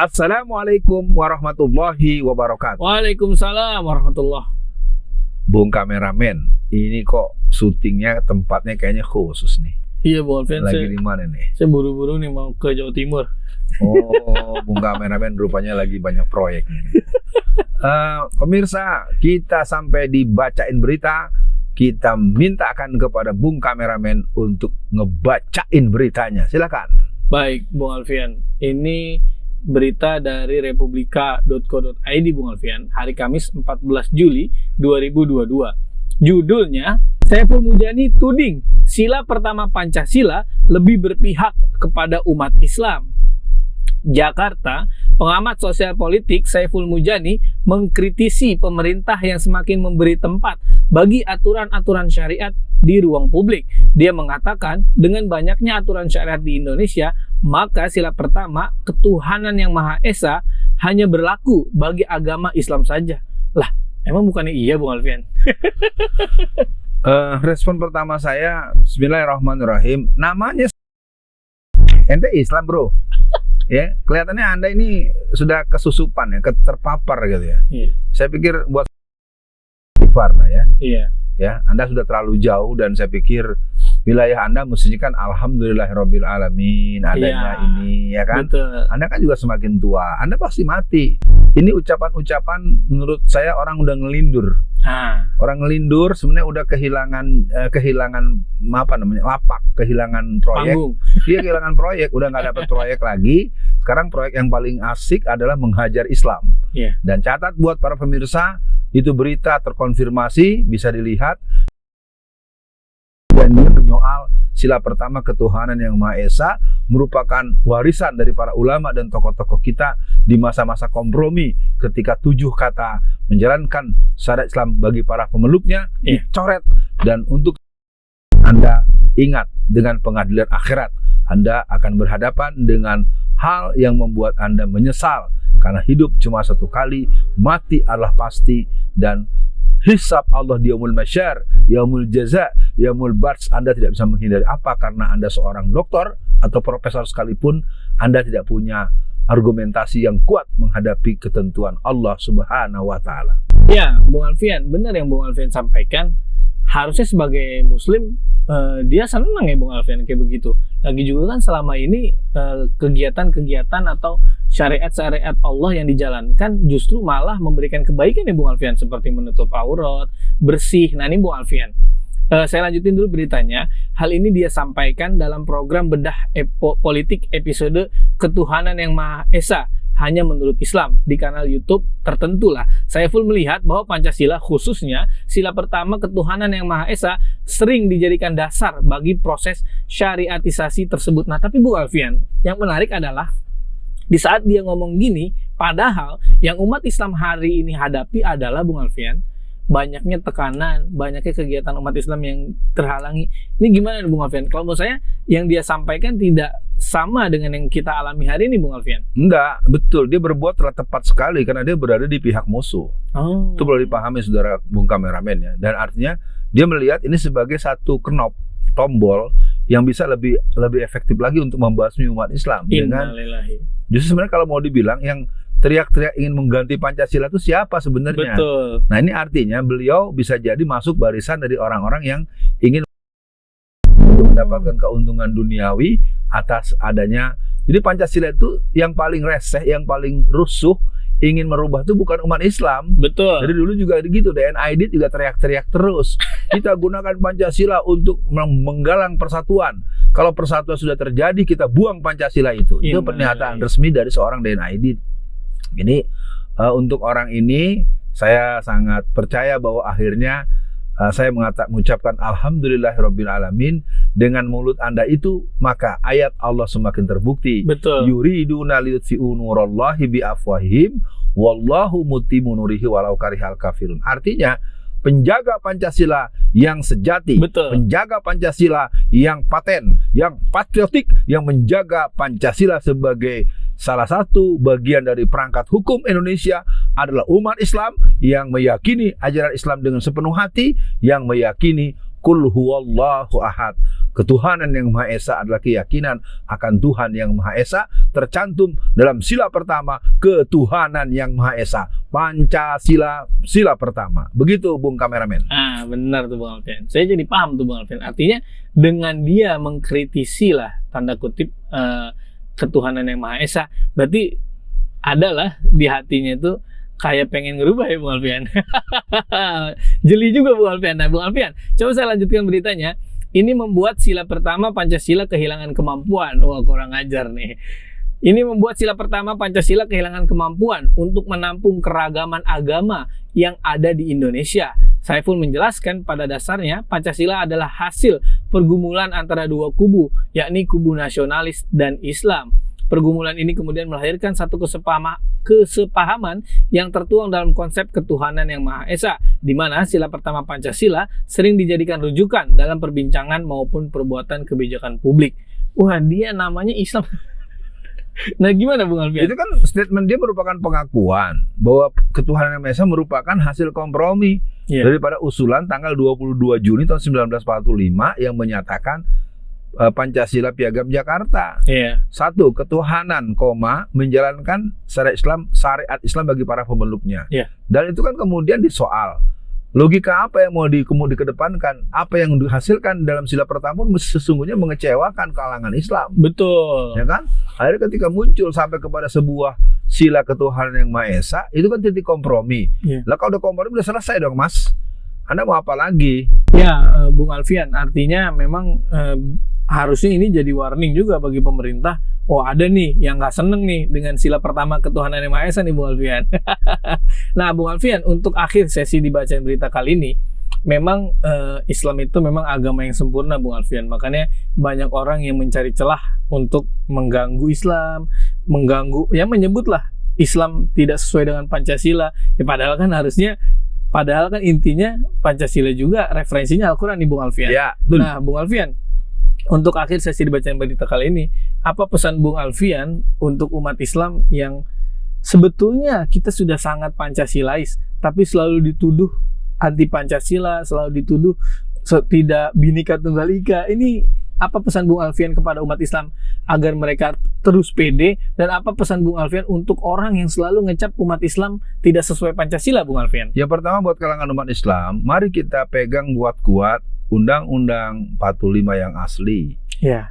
Assalamualaikum warahmatullahi wabarakatuh. Waalaikumsalam warahmatullah. Bung kameramen, ini kok syutingnya tempatnya kayaknya khusus nih. Iya Bung Alfian, Lagi di mana nih? saya buru-buru nih mau ke Jawa Timur. Oh, Bung kameramen rupanya lagi banyak proyek nih. Pemirsa, kita sampai dibacain berita. Kita mintakan kepada Bung kameramen untuk ngebacain beritanya. Silakan. Baik Bung Alfian, ini berita dari republika.co.id Bung Alfian, hari Kamis 14 Juli 2022. Judulnya, Saiful Mujani tuding sila pertama Pancasila lebih berpihak kepada umat Islam. Jakarta, pengamat sosial politik Saiful Mujani mengkritisi pemerintah yang semakin memberi tempat bagi aturan-aturan syariat di ruang publik. Dia mengatakan dengan banyaknya aturan syariat di Indonesia, maka sila pertama ketuhanan yang Maha Esa hanya berlaku bagi agama Islam saja. Lah, emang bukannya iya Bung Alfian? Respon pertama saya, Bismillahirrahmanirrahim. Namanya ente Islam bro. Ya, kelihatannya Anda ini sudah kesusupan ya, terpapar gitu ya. Iya. Saya pikir buat istighfar lah ya. Iya. Ya, Anda sudah terlalu jauh dan saya pikir wilayah Anda mestinya kan alhamdulillahirabbil alamin adanya ini ya kan. Betul. Anda kan juga semakin tua, Anda pasti mati. Ini ucapan-ucapan menurut saya orang udah ngelindur. Orang ngelindur sebenarnya udah kehilangan apa namanya? Lapak, kehilangan proyek. Dia kehilangan proyek, udah nggak dapat proyek lagi. Sekarang proyek yang paling asik adalah menghajar Islam. Yeah. Dan catat buat para pemirsa, itu berita terkonfirmasi, bisa dilihat. Dan dia menyoal sila pertama ketuhanan yang Maha Esa merupakan warisan dari para ulama dan tokoh-tokoh kita di masa-masa kompromi ketika 7 kata menjalankan syariat Islam bagi para pemeluknya dicoret. Dan untuk Anda ingat, dengan pengadilan akhirat Anda akan berhadapan dengan hal yang membuat Anda menyesal, karena hidup cuma satu kali, mati adalah pasti, dan hisab Allah di yaumul masyar, yaumul jaza, yaumul bars. Anda tidak bisa menghindari apa, karena Anda seorang doktor atau profesor sekalipun, Anda tidak punya argumentasi yang kuat menghadapi ketentuan Allah Subhanahu wa taala. Ya, Bung Alfian, benar yang Bung Alfian sampaikan. Harusnya sebagai muslim dia senang ya Bung Alfian kayak begitu. Lagi juga kan selama ini kegiatan-kegiatan atau syariat-syariat Allah yang dijalankan justru malah memberikan kebaikan ya Bung Alfian, seperti menutup aurat, bersih. Nah ini Bung Alfian, saya lanjutin dulu beritanya. Hal ini dia sampaikan dalam program Bedah Politik episode Ketuhanan yang Maha Esa hanya menurut Islam di kanal YouTube tertentu lah. Saiful melihat bahwa Pancasila, khususnya sila pertama ketuhanan yang Maha Esa, sering dijadikan dasar bagi proses syariatisasi tersebut. Nah tapi Bu Alfian, yang menarik adalah di saat dia ngomong gini, padahal yang umat Islam hari ini hadapi adalah Bung Alfian, banyaknya tekanan, banyaknya kegiatan umat Islam yang terhalangi. Ini gimana Bung Alfian? Kalau menurut saya yang dia sampaikan tidak sama dengan yang kita alami hari ini Bung Alfian. Enggak, betul. Dia berbuat telah tepat sekali karena dia berada di pihak musuh. Itu perlu dipahami saudara Bung kameramen ya. Dan artinya dia melihat ini sebagai satu knop, tombol yang bisa lebih efektif lagi untuk membasmi umat Islam. Dengan justru sebenarnya kalau mau dibilang yang teriak-teriak ingin mengganti Pancasila itu siapa sebenarnya? Betul. Nah ini artinya beliau bisa jadi masuk barisan dari orang-orang yang ingin mendapatkan keuntungan duniawi atas adanya. Jadi Pancasila itu yang paling reseh, yang paling rusuh, ingin merubah itu bukan umat Islam. Betul. Jadi dulu juga gitu, DNID juga teriak-teriak terus. Kita gunakan Pancasila untuk menggalang persatuan. Kalau persatuan sudah terjadi, kita buang Pancasila itu. Itu pernyataan resmi dari seorang DNID. Jadi untuk orang ini saya sangat percaya bahwa akhirnya saya mengucapkan alhamdulillahirabbil alamin. Dengan mulut Anda itu maka ayat Allah semakin terbukti. Betul. Yuriduna liyutfi'u nurallahi biafwahihim wallahu mutimmu nurihi walau karihal kafirun. Artinya penjaga Pancasila yang sejati, penjaga Pancasila yang paten, yang patriotik, yang menjaga Pancasila sebagai salah satu bagian dari perangkat hukum Indonesia adalah umat Islam yang meyakini ajaran Islam dengan sepenuh hati, yang meyakini Qul huwallahu ahad, ketuhanan yang Maha Esa adalah keyakinan akan Tuhan yang Maha Esa, tercantum dalam sila pertama ketuhanan yang Maha Esa, Pancasila, sila pertama. Begitu Bung Kameramen. Benar tuh Bung Alfian. Saya jadi paham tuh Bung Alfian. Artinya dengan dia mengkritisi lah tanda kutip ketuhanan yang Maha Esa, berarti adalah di hatinya itu kayak pengen ngerubah ya Bung Alfian. Jeli juga Bung Alfian. Nah Bung Alfian, coba saya lanjutkan beritanya. Ini membuat sila pertama Pancasila kehilangan kemampuan. Wah, kurang ajar nih. Ini membuat sila pertama Pancasila kehilangan kemampuan untuk menampung keragaman agama yang ada di Indonesia. Saiful menjelaskan pada dasarnya Pancasila adalah hasil pergumulan antara dua kubu, yakni kubu nasionalis dan Islam. Pergumulan ini kemudian melahirkan satu kesepahaman yang tertuang dalam konsep ketuhanan yang Maha Esa, di mana sila pertama Pancasila sering dijadikan rujukan dalam perbincangan maupun perbuatan kebijakan publik. Wah, dia namanya Islam. Nah, gimana Bung Alfian? Itu kan statement dia merupakan pengakuan bahwa ketuhanan yang Maha Esa merupakan hasil kompromi daripada usulan tanggal 22 Juni tahun 1945 yang menyatakan Pancasila Piagam Jakarta. Satu, ketuhanan, menjalankan syariat Islam bagi para pemeluknya. Dan itu kan kemudian disoal. Logika apa yang mau dikedepankan? Apa yang dihasilkan dalam sila pertama sesungguhnya mengecewakan kalangan Islam. Betul. Ya kan? Akhirnya ketika muncul sampai kepada sebuah sila ketuhanan yang Maha Esa, itu kan titik kompromi. Lah kalau udah kompromi udah selesai dong Mas. Anda mau apa lagi? Ya, Bung Alfian, artinya memang harusnya ini jadi warning juga bagi pemerintah. Oh, ada nih yang nggak seneng nih dengan sila pertama ketuhanan yang Maha Esa nih Bung Alfian. Nah Bung Alfian, untuk akhir sesi dibacain berita kali ini, memang Islam itu memang agama yang sempurna Bung Alfian. Makanya banyak orang yang mencari celah untuk mengganggu Islam, menyebutlah Islam tidak sesuai dengan Pancasila. Ya padahal kan intinya Pancasila juga referensinya Al-Quran nih Bung Alfian. Nah Bung Alfian, untuk akhir sesi dibacain berita kali ini, apa pesan Bung Alfian untuk umat Islam yang sebetulnya kita sudah sangat Pancasilais, tapi selalu dituduh anti Pancasila, selalu dituduh tidak Bhinneka Tunggal Ika. Ini apa pesan Bung Alfian kepada umat Islam agar mereka terus pede, dan apa pesan Bung Alfian untuk orang yang selalu ngecap umat Islam tidak sesuai Pancasila Bung Alfian? Yang pertama buat kalangan umat Islam, mari kita pegang kuat Undang-Undang 45 yang asli.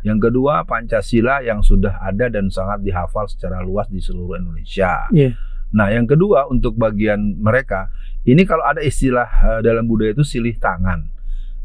Yang kedua, Pancasila yang sudah ada dan sangat dihafal secara luas di seluruh Indonesia. Nah, yang kedua untuk bagian mereka, ini kalau ada istilah dalam budaya itu silih tangan.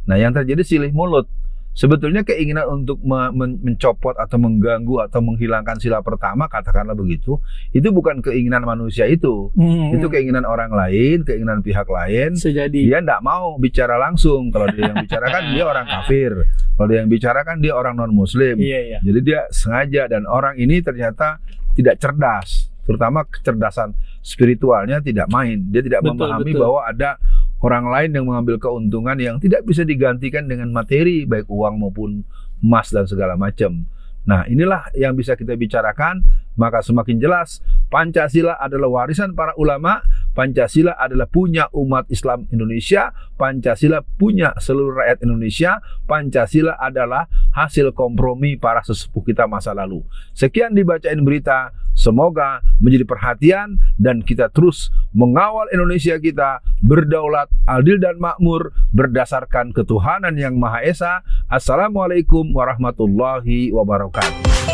Nah, yang terjadi silih mulut. Sebetulnya keinginan untuk mencopot atau mengganggu atau menghilangkan sila pertama, katakanlah begitu, itu bukan keinginan manusia itu. Itu keinginan orang lain, keinginan pihak lain. Dia tidak mau bicara langsung. Kalau dia yang bicarakan dia orang kafir. Kalau dia yang bicarakan dia orang non-muslim. Jadi dia sengaja, dan orang ini ternyata tidak cerdas. Terutama kecerdasan spiritualnya tidak main. Dia tidak memahami bahwa ada orang lain yang mengambil keuntungan yang tidak bisa digantikan dengan materi, baik uang maupun emas dan segala macam. Nah, inilah yang bisa kita bicarakan, maka semakin jelas Pancasila adalah warisan para ulama, Pancasila adalah punya umat Islam Indonesia, Pancasila punya seluruh rakyat Indonesia, Pancasila adalah hasil kompromi para sesepuh kita masa lalu. Sekian dibacain berita, semoga menjadi perhatian dan kita terus mengawal Indonesia kita berdaulat, adil dan makmur berdasarkan ketuhanan yang Maha Esa. Assalamualaikum warahmatullahi wabarakatuh.